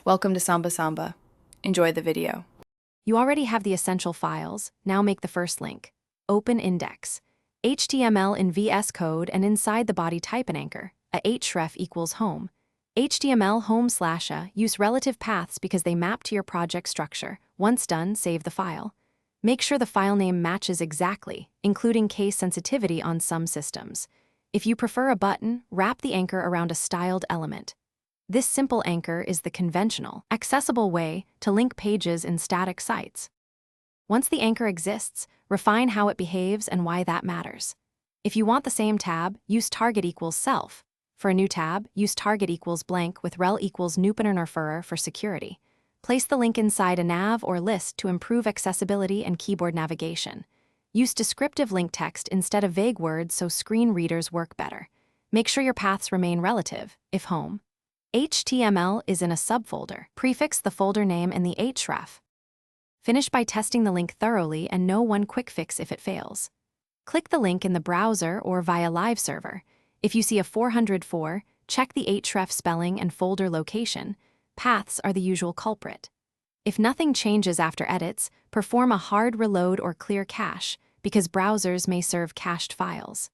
Welcome to Samba Samba. Enjoy the video. You already have the essential files. Now make the first link. Open index. HTML in Vscode, and inside the body type an anchor. A href equals home. HTML home/a. Use relative paths because they map to your project structure. Once done, save the file. Make sure the file name matches exactly, including case sensitivity on some systems. If you prefer a button, wrap the anchor around a styled element. This simple anchor is the conventional, accessible way to link pages in static sites. Once the anchor exists, refine how it behaves and why that matters. If you want the same tab, use target equals self. For a new tab, use target equals blank with rel equals nupenernerferer for security. Place the link inside a nav or list to improve accessibility and keyboard navigation. Use descriptive link text instead of vague words so screen readers work better. Make sure your paths remain relative, if home. HTML is in a subfolder. Prefix the folder name and the href. Finish by testing the link thoroughly and know one quick fix if it fails. Click the link in the browser or via live server. If you see a 404, check the href spelling and folder location. Paths are the usual culprit. If nothing changes after edits, perform a hard reload or clear cache, because browsers may serve cached files.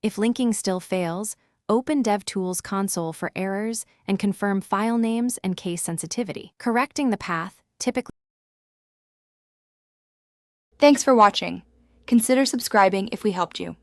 If linking still fails, open DevTools console for errors and confirm file names and case sensitivity. Correcting the path typically. Thanks for watching. Consider subscribing if we helped you.